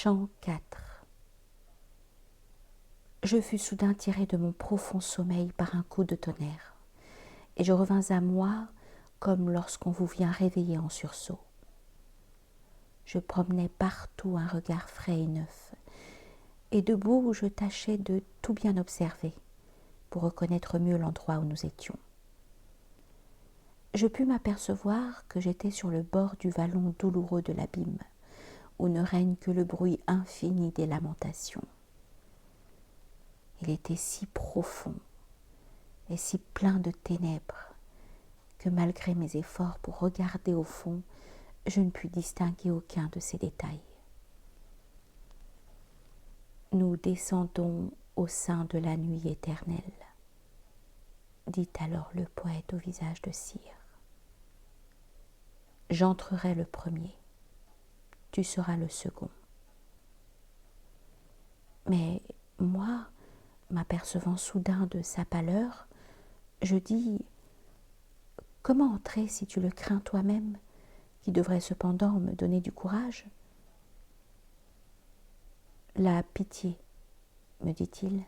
Chant 4. Je fus soudain tiré de mon profond sommeil par un coup de tonnerre, et je revins à moi comme lorsqu'on vous vient réveiller en sursaut. Je promenais partout un regard frais et neuf, et debout je tâchais de tout bien observer pour reconnaître mieux l'endroit où nous étions. Je pus m'apercevoir que j'étais sur le bord du vallon douloureux de l'abîme, où ne règne que le bruit infini des lamentations. Il était si profond et si plein de ténèbres que malgré mes efforts pour regarder au fond, je ne pus distinguer aucun de ces détails. Nous descendons au sein de la nuit éternelle, dit alors le poète au visage de cire. J'entrerai le premier, tu seras le second. Mais moi, m'apercevant soudain de sa pâleur, je dis « Comment entrer si tu le crains toi-même, qui devrais cependant me donner du courage ?» La pitié, me dit-il,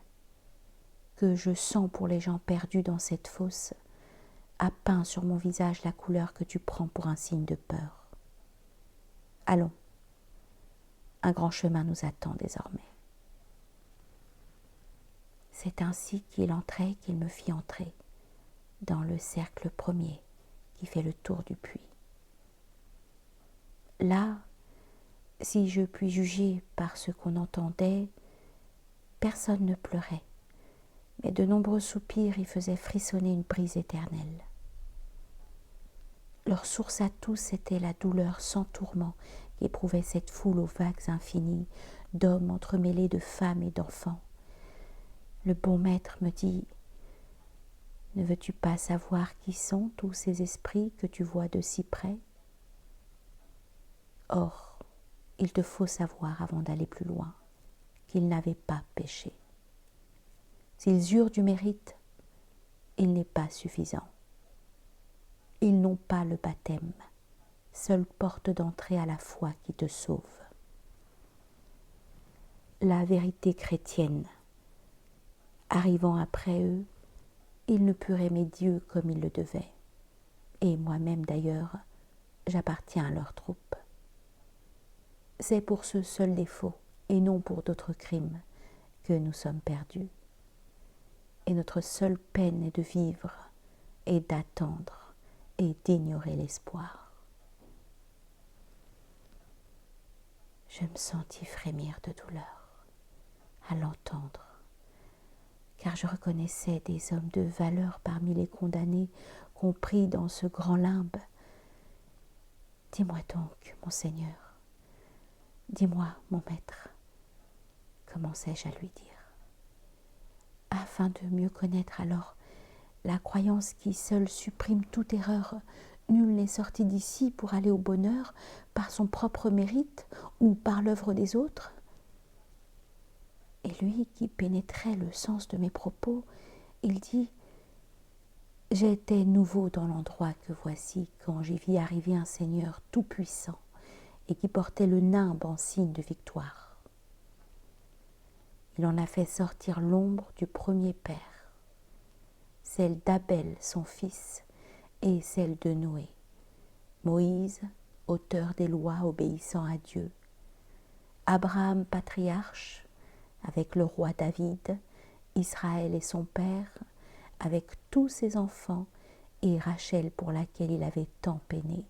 que je sens pour les gens perdus dans cette fosse, a peint sur mon visage la couleur que tu prends pour un signe de peur. Allons, un grand chemin nous attend désormais. C'est ainsi qu'il entrait qu'il me fit entrer, dans le cercle premier qui fait le tour du puits. Là, si je puis juger par ce qu'on entendait, personne ne pleurait, mais de nombreux soupirs y faisaient frissonner une brise éternelle. Leur source à tous était la douleur sans tourment qu'éprouvait cette foule aux vagues infinies d'hommes entremêlés de femmes et d'enfants. Le bon maître me dit « Ne veux-tu pas savoir qui sont tous ces esprits que tu vois de si près ? Or, il te faut savoir avant d'aller plus loin qu'ils n'avaient pas péché. S'ils eurent du mérite, il n'est pas suffisant. Ils n'ont pas le baptême, seule porte d'entrée à la foi qui te sauve. La vérité chrétienne, arrivant après eux, ils ne purent aimer Dieu comme ils le devaient. Et moi-même d'ailleurs, j'appartiens à leur troupe. C'est pour ce seul défaut, et non pour d'autres crimes, que nous sommes perdus. Et notre seule peine est de vivre, et d'attendre, et d'ignorer l'espoir. Je me sentis frémir de douleur à l'entendre, car je reconnaissais des hommes de valeur parmi les condamnés compris dans ce grand limbe. Dis-moi donc, mon Seigneur, dis-moi, mon maître, commençai-je à lui dire, afin de mieux connaître alors la croyance qui seule supprime toute erreur. Nul n'est sorti d'ici pour aller au bonheur par son propre mérite ou par l'œuvre des autres. Et lui, qui pénétrait le sens de mes propos, il dit « J'étais nouveau dans l'endroit que voici quand j'y vis arriver un Seigneur tout-puissant et qui portait le nimbe en signe de victoire. Il en a fait sortir l'ombre du premier père, celle d'Abel son fils et celle de Noé, Moïse, auteur des lois obéissant à Dieu, Abraham patriarche, avec le roi David, Israël et son père, avec tous ses enfants, et Rachel pour laquelle il avait tant peiné,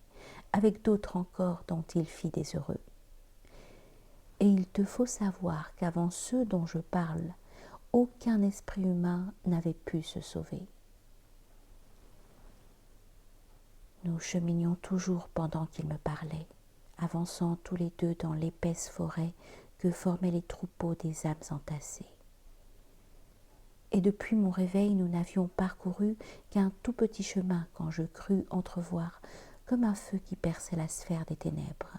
avec d'autres encore dont il fit des heureux. Et il te faut savoir qu'avant ceux dont je parle, aucun esprit humain n'avait pu se sauver. Nous cheminions toujours pendant qu'il me parlait, avançant tous les deux dans l'épaisse forêt que formaient les troupeaux des âmes entassées. Et depuis mon réveil, nous n'avions parcouru qu'un tout petit chemin quand je crus entrevoir comme un feu qui perçait la sphère des ténèbres.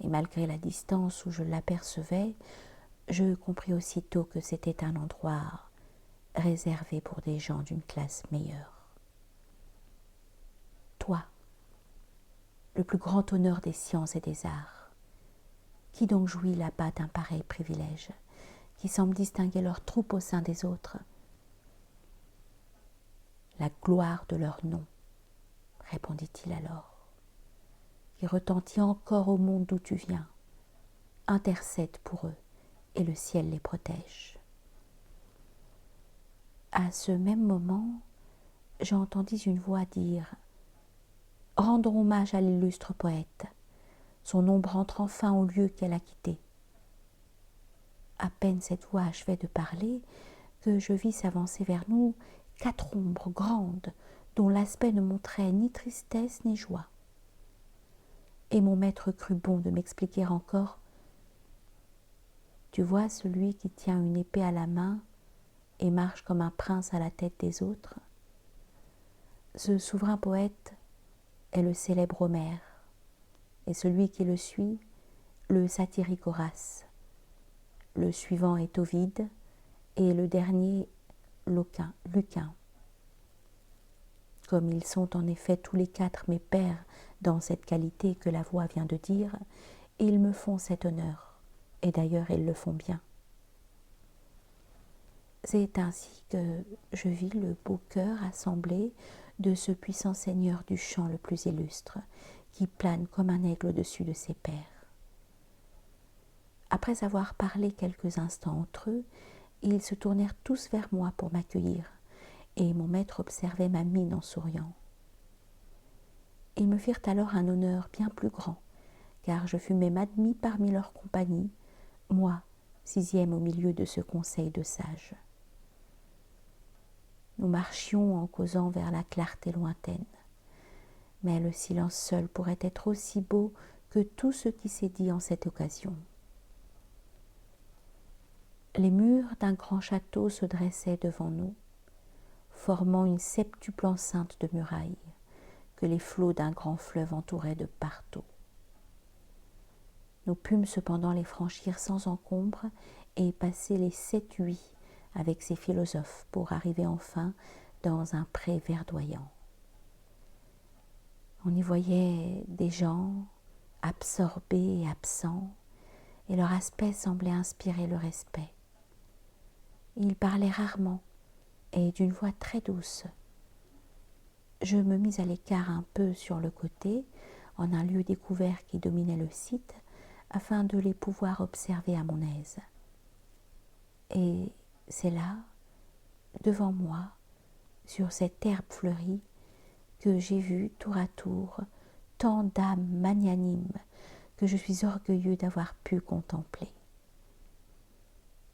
Et malgré la distance où je l'apercevais, je compris aussitôt que c'était un endroit réservé pour des gens d'une classe meilleure. Toi, le plus grand honneur des sciences et des arts, Qui donc jouit là-bas d'un pareil privilège, qui semble distinguer leurs troupes au sein des autres? La gloire de leur nom, répondit-il alors, qui retentit encore au monde d'où tu viens, intercède pour eux, et le ciel les protège. À ce même moment, j'entendis une voix dire « Rendons hommage à l'illustre poète. Son ombre entre enfin au lieu qu'elle a quitté. » À peine cette voix achevait de parler que je vis s'avancer vers nous 4 ombres grandes dont l'aspect ne montrait ni tristesse ni joie. Et mon maître crut bon de m'expliquer encore « Tu vois celui qui tient une épée à la main et marche comme un prince à la tête des autres? Ce souverain poète est le célèbre Homère, et celui qui le suit, le satirique Horace. Le suivant est Ovide, et le dernier, Lucain. Comme ils sont en effet tous les 4 mes pairs dans cette qualité que la voix vient de dire, ils me font cet honneur, et d'ailleurs ils le font bien. C'est ainsi que je vis le beau cœur assemblé de ce puissant seigneur du chant le plus illustre, qui plane comme un aigle au-dessus de ses pairs. Après avoir parlé quelques instants entre eux, ils se tournèrent tous vers moi pour m'accueillir, et mon maître observait ma mine en souriant. Ils me firent alors un honneur bien plus grand, car je fus même admis parmi leur compagnie, moi, 6e au milieu de ce conseil de sages. Nous marchions en causant vers la clarté lointaine, mais le silence seul pourrait être aussi beau que tout ce qui s'est dit en cette occasion. Les murs d'un grand château se dressaient devant nous, formant une septuple enceinte de murailles que les flots d'un grand fleuve entouraient de partout. Nous pûmes cependant les franchir sans encombre et passer les 7-8 avec ces philosophes pour arriver enfin dans un pré verdoyant. On y voyait des gens absorbés et absents, et leur aspect semblait inspirer le respect. Ils parlaient rarement et d'une voix très douce. Je me mis à l'écart un peu sur le côté, en un lieu découvert qui dominait le site, afin de les pouvoir observer à mon aise. Et c'est là, devant moi, sur cette herbe fleurie, que j'ai vu tour à tour tant d'âmes magnanimes que je suis orgueilleux d'avoir pu contempler.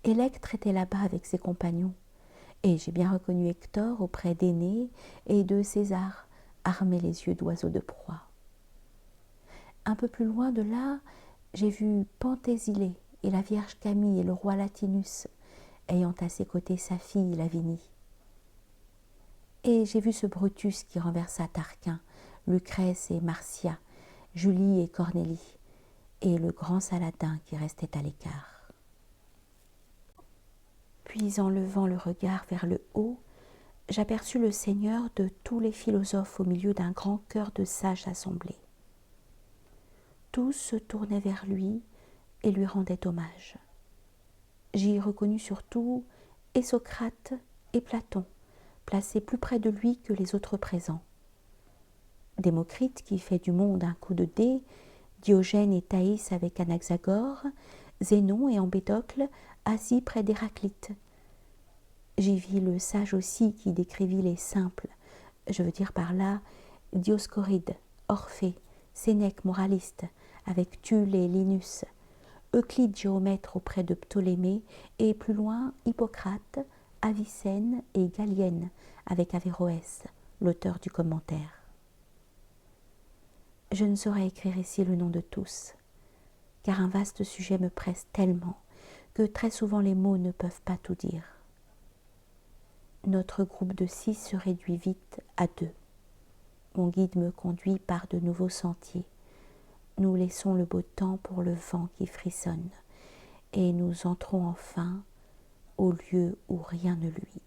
Électre était là-bas avec ses compagnons, et j'ai bien reconnu Hector auprès d'Énée et de César, armés les yeux d'oiseaux de proie. Un peu plus loin de là, j'ai vu Penthésile et la Vierge Camille et le roi Latinus, ayant à ses côtés sa fille Lavinie. Et j'ai vu ce Brutus qui renversa Tarquin, Lucrèce et Marcia, Julie et Cornélie, et le grand Saladin qui restait à l'écart. Puis en levant le regard vers le haut, j'aperçus le Seigneur de tous les philosophes au milieu d'un grand chœur de sages assemblés. Tous se tournaient vers lui et lui rendaient hommage. J'y reconnus surtout et Socrate et Platon, placés plus près de lui que les autres présents. Démocrite qui fait du monde un coup de dé, Diogène et Thaïs avec Anaxagore, Zénon et Empédocle assis près d'Héraclite. J'y vis le sage aussi qui décrivit les simples, je veux dire par là Dioscoride, Orphée, Sénèque moraliste, avec Tulle et Linus, Euclide géomètre auprès de Ptolémée, et plus loin Hippocrate, Avicenne et Galienne, avec Averroès, l'auteur du commentaire. Je ne saurais écrire ici le nom de tous, car un vaste sujet me presse tellement que très souvent les mots ne peuvent pas tout dire. Notre groupe de 6 se réduit vite à 2. Mon guide me conduit par de nouveaux sentiers. Nous laissons le beau temps pour le vent qui frissonne, et nous entrons enfin au lieu où rien ne luit.